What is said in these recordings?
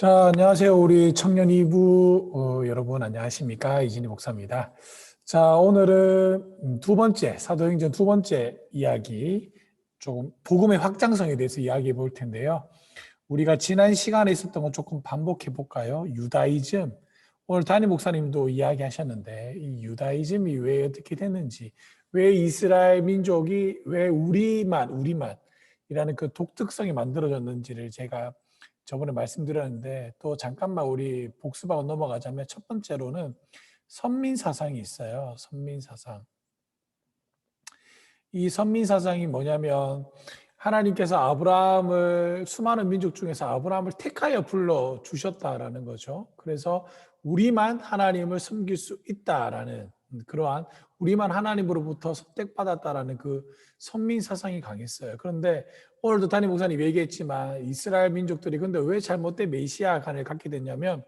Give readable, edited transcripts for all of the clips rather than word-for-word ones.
자, 안녕하세요. 우리 청년 2부 여러분 안녕하십니까? 이진희 목사입니다. 자, 오늘은 두 번째, 사도행전 두 번째 이야기, 조금 복음의 확장성에 대해서 이야기해 볼 텐데요. 우리가 지난 시간에 있었던 거 조금 반복해 볼까요? 유다이즘. 오늘 담임 목사님도 이야기하셨는데 이 유다이즘이 왜 어떻게 됐는지, 왜 이스라엘 민족이 왜 우리만이라는 그 독특성이 만들어졌는지를 제가 저번에 말씀드렸는데, 또 잠깐만 우리 복습하고 넘어가자면, 첫 번째로는 선민사상이 있어요. 선민사상. 이 선민사상이 뭐냐면, 하나님께서 아브라함을, 수많은 민족 중에서 아브라함을 택하여 불러주셨다라는 거죠. 그래서 우리만 하나님을 섬길 수 있다라는, 그러한 우리만 하나님으로부터 선택받았다라는 그 선민사상이 강했어요. 그런데 오늘도 담임 목사님 얘기했지만, 이스라엘 민족들이 근데 왜 잘못된 메시아관을 갖게 됐냐면,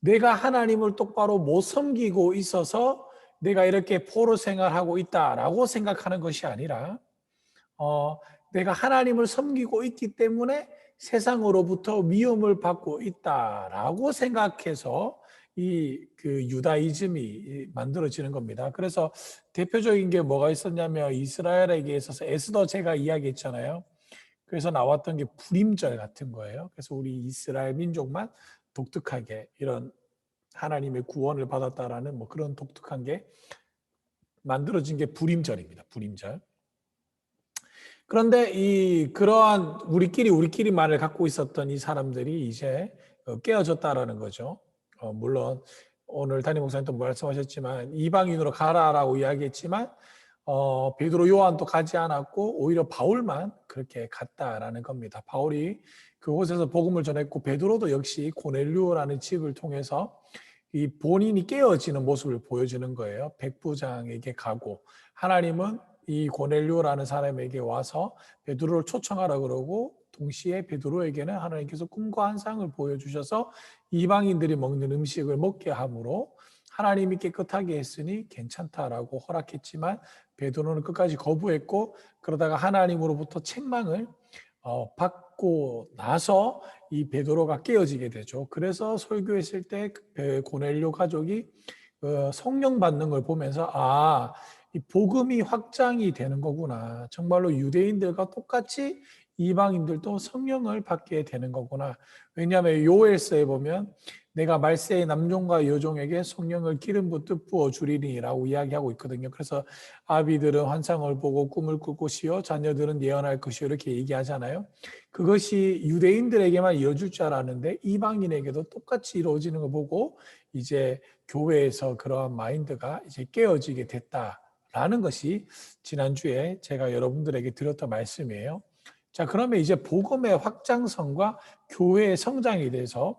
내가 하나님을 똑바로 못 섬기고 있어서 내가 이렇게 포로 생활하고 있다라고 생각하는 것이 아니라, 내가 하나님을 섬기고 있기 때문에 세상으로부터 미움을 받고 있다라고 생각해서 그 유다이즘이 만들어지는 겁니다. 그래서 대표적인 게 뭐가 있었냐면, 이스라엘에게 있어서 에스더 제가 이야기했잖아요. 그래서 나왔던 게 불임절 같은 거예요. 그래서 우리 이스라엘 민족만 독특하게 이런 하나님의 구원을 받았다라는 뭐 그런 독특한 게 만들어진 게 불임절입니다. 불임절. 그런데 그러한 우리끼리만을 갖고 있었던 이 사람들이 이제 깨어졌다라는 거죠. 물론 오늘 담임 목사님 또 말씀하셨지만 이방인으로 가라라고 이야기했지만, 베드로 요한도 가지 않았고 오히려 바울만 그렇게 갔다라는 겁니다. 바울이 그곳에서 복음을 전했고, 베드로도 역시 고넬료라는 집을 통해서 이 본인이 깨어지는 모습을 보여주는 거예요. 백부장에게 가고, 하나님은 이 고넬료라는 사람에게 와서 베드로를 초청하라 그러고, 동시에 베드로에게는 하나님께서 꿈과 환상을 보여주셔서 이방인들이 먹는 음식을 먹게 함으로 하나님이 깨끗하게 했으니 괜찮다라고 허락했지만, 베드로는 끝까지 거부했고, 그러다가 하나님으로부터 책망을 받고 나서 이 베드로가 깨어지게 되죠. 그래서 설교했을 때 고넬료 가족이 성령 받는 걸 보면서, 이 복음이 확장이 되는 거구나. 정말로 유대인들과 똑같이 이방인들도 성령을 받게 되는 거구나. 왜냐하면 요엘서에 보면 내가 말세의 남종과 여종에게 성령을 기름 붓듯 부어 주리니라고 이야기하고 있거든요. 그래서 아비들은 환상을 보고 꿈을 꿀 것이요, 자녀들은 예언할 것이요, 이렇게 얘기하잖아요. 그것이 유대인들에게만 이루어질 줄 알았는데 이방인에게도 똑같이 이루어지는 걸 보고 이제 교회에서 그러한 마인드가 이제 깨어지게 됐다라는 것이 지난주에 제가 여러분들에게 드렸던 말씀이에요. 자, 그러면 이제 복음의 확장성과 교회의 성장에 대해서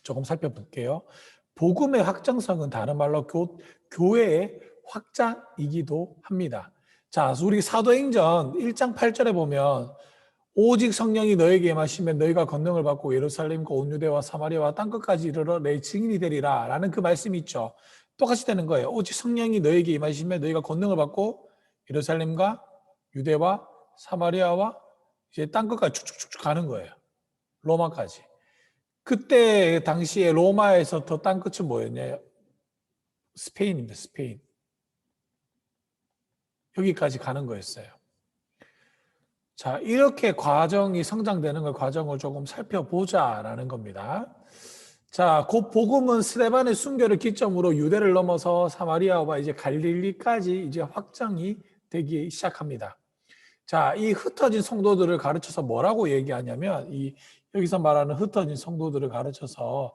조금 살펴볼게요. 복음의 확장성은 다른 말로 교회의 확장이기도 합니다. 자, 우리 사도행전 1장 8절에 보면, 오직 성령이 너에게 임하시면 너희가 권능을 받고 예루살렘과 온 유대와 사마리아와 땅끝까지 이르러 내 증인이 되리라 라는 그 말씀이 있죠. 똑같이 되는 거예요. 오직 성령이 너에게 임하시면 너희가 권능을 받고 예루살렘과 유대와 사마리아와 이제 땅끝까지 쭉쭉쭉 가는 거예요. 로마까지. 그때 당시에 로마에서 더 땅끝은 뭐였냐? 스페인입니다. 스페인. 여기까지 가는 거였어요. 자, 이렇게 과정이 성장되는 걸 과정을 조금 살펴보자라는 겁니다. 자, 곧 복음은 스데반의 순교를 기점으로 유대를 넘어서 사마리아와 이제 갈릴리까지 이제 확장이 되기 시작합니다. 자, 이 흩어진 성도들을 가르쳐서 뭐라고 얘기하냐면, 여기서 말하는 흩어진 성도들을 가르쳐서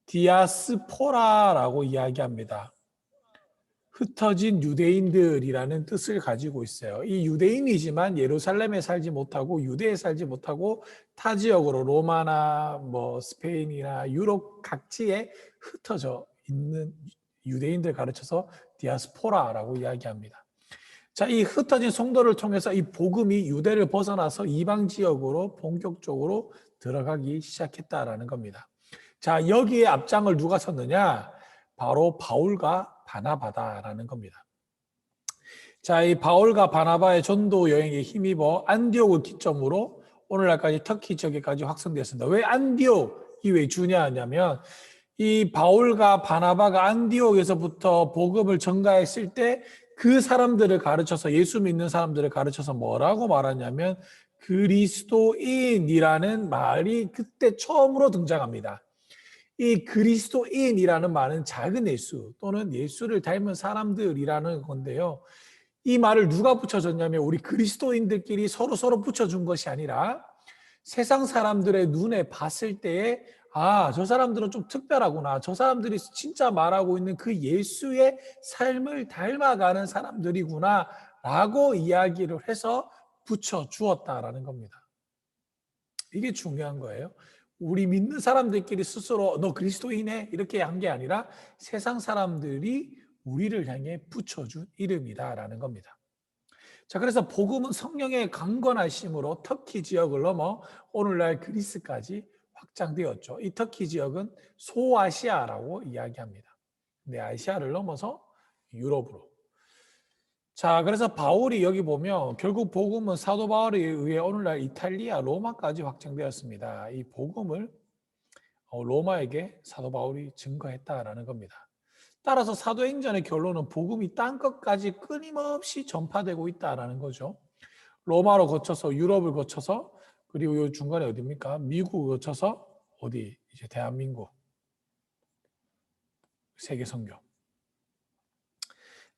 디아스포라라고 이야기합니다. 흩어진 유대인들이라는 뜻을 가지고 있어요. 이 유대인이지만 예루살렘에 살지 못하고 유대에 살지 못하고 타 지역으로 로마나 뭐 스페인이나 유럽 각지에 흩어져 있는 유대인들 가르쳐서 디아스포라라고 이야기합니다. 자, 이 흩어진 성도를 통해서 이 복음이 유대를 벗어나서 이방 지역으로 본격적으로 들어가기 시작했다라는 겁니다. 자, 여기에 앞장을 누가 섰느냐? 바로 바울과 바나바다라는 겁니다. 자, 이 바울과 바나바의 전도 여행에 힘입어 안디옥을 기점으로 오늘날까지 터키 지역에까지 확산되었습니다. 왜 안디옥 이게 왜 중요하냐면 이 바울과 바나바가 안디옥에서부터 복음을 전가했을 때 그 사람들을 가르쳐서 예수 믿는 사람들을 가르쳐서 뭐라고 말하냐면 그리스도인이라는 말이 그때 처음으로 등장합니다. 이 그리스도인이라는 말은 작은 예수 또는 예수를 닮은 사람들이라는 건데요. 이 말을 누가 붙여줬냐면 우리 그리스도인들끼리 서로 붙여준 것이 아니라 세상 사람들의 눈에 봤을 때에 저 사람들은 좀 특별하구나. 저 사람들이 진짜 말하고 있는 그 예수의 삶을 닮아가는 사람들이구나 라고 이야기를 해서 붙여주었다라는 겁니다. 이게 중요한 거예요. 우리 믿는 사람들끼리 스스로 너 그리스도인해 이렇게 한 게 아니라 세상 사람들이 우리를 향해 붙여준 이름이다라는 겁니다. 자, 그래서 복음은 성령의 강건하심으로 터키 지역을 넘어 오늘날 그리스까지 확장되었죠. 이 터키 지역은 소아시아라고 이야기합니다. 네, 아시아를 넘어서 유럽으로. 자, 그래서 바울이 여기 보면 결국 복음은 사도 바울에 의해 오늘날 이탈리아, 로마까지 확장되었습니다. 이 복음을 로마에게 사도 바울이 증거했다라는 겁니다. 따라서 사도행전의 결론은 복음이 땅 끝까지 끊임없이 전파되고 있다라는 거죠. 로마로 거쳐서 유럽을 거쳐서 그리고 요 중간에 어디입니까? 미국을 거쳐서 어디? 이제 대한민국 세계 선교.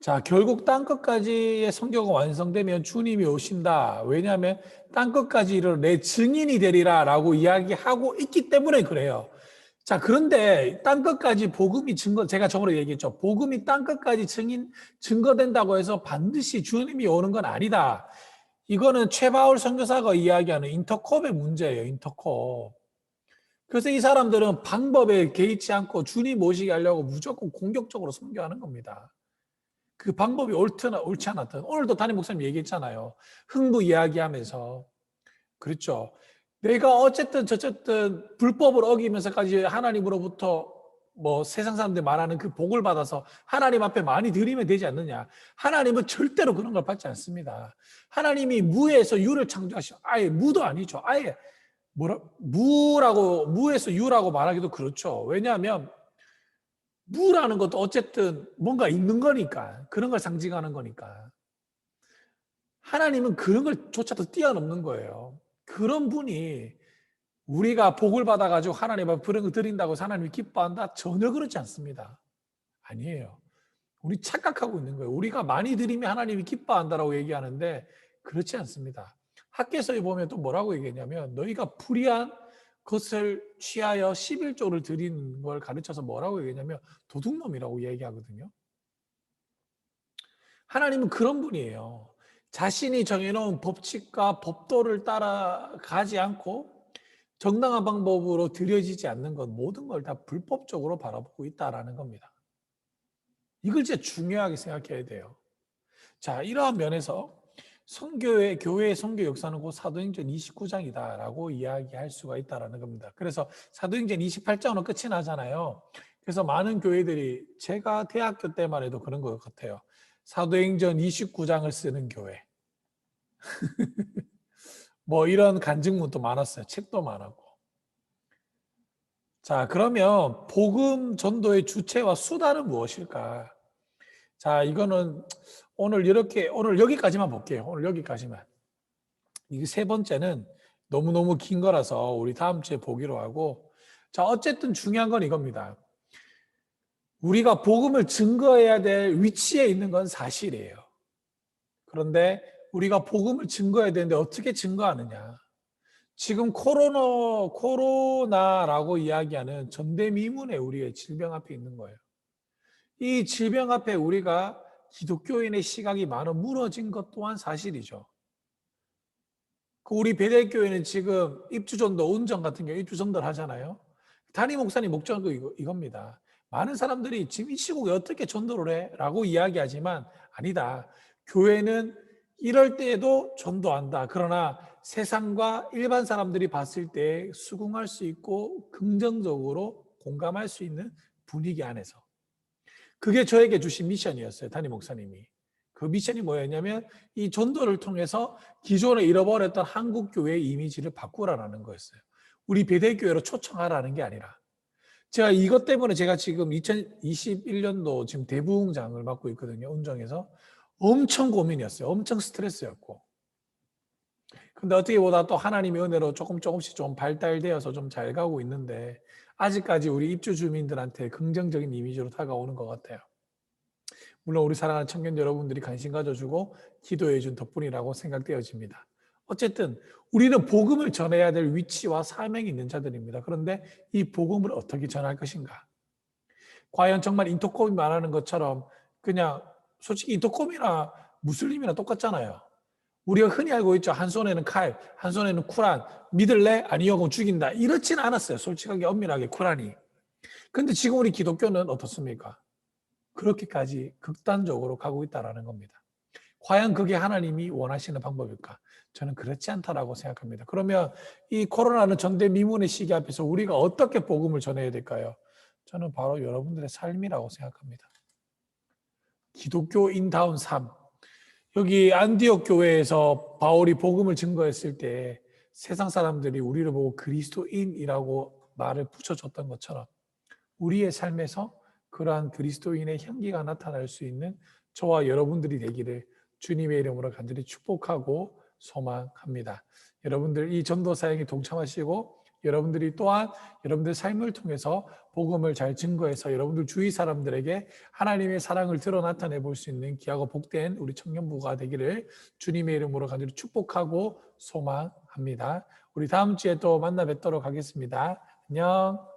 자, 결국 땅 끝까지의 선교가 완성되면 주님이 오신다. 왜냐하면 땅 끝까지 이르러 내 증인이 되리라라고 이야기하고 있기 때문에 그래요. 자, 그런데 땅 끝까지 복음이 제가 저번에 얘기했죠. 복음이 땅 끝까지 증거된다고 해서 반드시 주님이 오는 건 아니다. 이거는 최바울 선교사가 이야기하는 인터콥의 문제예요. 인터콥. 그래서 이 사람들은 방법에 개의치 않고 주님 모시게 하려고 무조건 공격적으로 선교하는 겁니다. 그 방법이 옳지 않았든 오늘도 담임 목사님 얘기했잖아요. 흥부 이야기하면서 그렇죠. 내가 어쨌든 저쨌든 불법을 어기면서까지 하나님으로부터 뭐 세상 사람들 말하는 그 복을 받아서 하나님 앞에 많이 드리면 되지 않느냐. 하나님은 절대로 그런 걸 받지 않습니다. 하나님이 무에서 유를 창조하시고 아예 무도 아니죠. 아예 무에서 유라고 말하기도 그렇죠. 왜냐하면 무라는 것도 어쨌든 뭔가 있는 거니까. 그런 걸 상징하는 거니까. 하나님은 그런 걸 조차도 뛰어넘는 거예요. 그런 분이 우리가 복을 받아가지고 하나님 앞에 그런 거 드린다고 해서 하나님이 기뻐한다? 전혀 그렇지 않습니다. 아니에요. 우리 착각하고 있는 거예요. 우리가 많이 드리면 하나님이 기뻐한다라고 얘기하는데 그렇지 않습니다. 학개서에 보면 또 뭐라고 얘기했냐면 너희가 불의한 것을 취하여 11조를 드리는 걸 가르쳐서 뭐라고 얘기했냐면 도둑놈이라고 얘기하거든요. 하나님은 그런 분이에요. 자신이 정해놓은 법칙과 법도를 따라가지 않고 정당한 방법으로 드려지지 않는 것 모든 걸 다 불법적으로 바라보고 있다라는 겁니다. 이걸 진짜 중요하게 생각해야 돼요. 자, 이러한 면에서 교회의 선교 역사는 곧 사도행전 29장이다라고 이야기할 수가 있다라는 겁니다. 그래서 사도행전 28장으로 끝이 나잖아요. 그래서 많은 교회들이 제가 대학교 때만 해도 그런 것 같아요. 사도행전 29장을 쓰는 교회. 뭐 이런 간증문도 많았어요. 책도 많았고. 자, 그러면 복음 전도의 주체와 수단은 무엇일까? 자, 이거는 오늘 여기까지만 볼게요. 오늘 여기까지만. 이게 세 번째는 너무너무 긴 거라서 우리 다음 주에 보기로 하고. 자, 어쨌든 중요한 건 이겁니다. 우리가 복음을 증거해야 될 위치에 있는 건 사실이에요. 그런데 우리가 복음을 증거해야 되는데 어떻게 증거하느냐? 지금 코로나라고 이야기하는 전대미문의 우리의 질병 앞에 있는 거예요. 이 질병 앞에 우리가 기독교인의 시각이 많이 무너진 것 또한 사실이죠. 우리 베델교회는 지금 입주전도, 운전 같은 경우 입주전도를 하잖아요. 담임 목사님 목적은 이겁니다. 많은 사람들이 지금 이 시국에 어떻게 전도를 해? 라고 이야기하지만 아니다. 교회는 이럴 때에도 전도한다. 그러나 세상과 일반 사람들이 봤을 때 수긍할 수 있고 긍정적으로 공감할 수 있는 분위기 안에서. 그게 저에게 주신 미션이었어요. 담임 목사님이. 그 미션이 뭐였냐면 이 전도를 통해서 기존에 잃어버렸던 한국 교회의 이미지를 바꾸라는 거였어요. 우리 베델교회로 초청하라는 게 아니라 제가 이것 때문에 제가 지금 2021년도 지금 대부흥장을 맡고 있거든요. 운정에서 엄청 고민이었어요. 엄청 스트레스였고. 근데 어떻게 보다 또 하나님의 은혜로 조금씩 좀 발달되어서 좀 잘 가고 있는데 아직까지 우리 입주 주민들한테 긍정적인 이미지로 다가오는 것 같아요. 물론 우리 사랑하는 청년 여러분들이 관심 가져주고 기도해 준 덕분이라고 생각되어집니다. 어쨌든 우리는 복음을 전해야 될 위치와 사명이 있는 자들입니다. 그런데 이 복음을 어떻게 전할 것인가? 과연 정말 인터콤이 말하는 것처럼 그냥 솔직히 인터콤이나 무슬림이나 똑같잖아요. 우리가 흔히 알고 있죠. 한 손에는 칼, 한 손에는 쿠란. 믿을래? 아니요, 그럼 죽인다. 이렇지는 않았어요. 솔직하게 엄밀하게 쿠란이. 근데 지금 우리 기독교는 어떻습니까? 그렇게까지 극단적으로 가고 있다는 겁니다. 과연 그게 하나님이 원하시는 방법일까? 저는 그렇지 않다라고 생각합니다. 그러면 이 코로나는 전대미문의 시기 앞에서 우리가 어떻게 복음을 전해야 될까요? 저는 바로 여러분들의 삶이라고 생각합니다. 기독교인다운 삶. 여기 안디옥 교회에서 바울이 복음을 증거했을 때 세상 사람들이 우리를 보고 그리스도인이라고 말을 붙여줬던 것처럼 우리의 삶에서 그러한 그리스도인의 향기가 나타날 수 있는 저와 여러분들이 되기를 주님의 이름으로 간절히 축복하고 소망합니다. 여러분들 이 전도 사역에 동참하시고 여러분들이 또한 여러분들 삶을 통해서 복음을 잘 증거해서 여러분들 주위 사람들에게 하나님의 사랑을 드러 나타내 볼 수 있는 귀하고 복된 우리 청년부가 되기를 주님의 이름으로 간절히 축복하고 소망합니다. 우리 다음 주에 또 만나 뵙도록 하겠습니다. 안녕.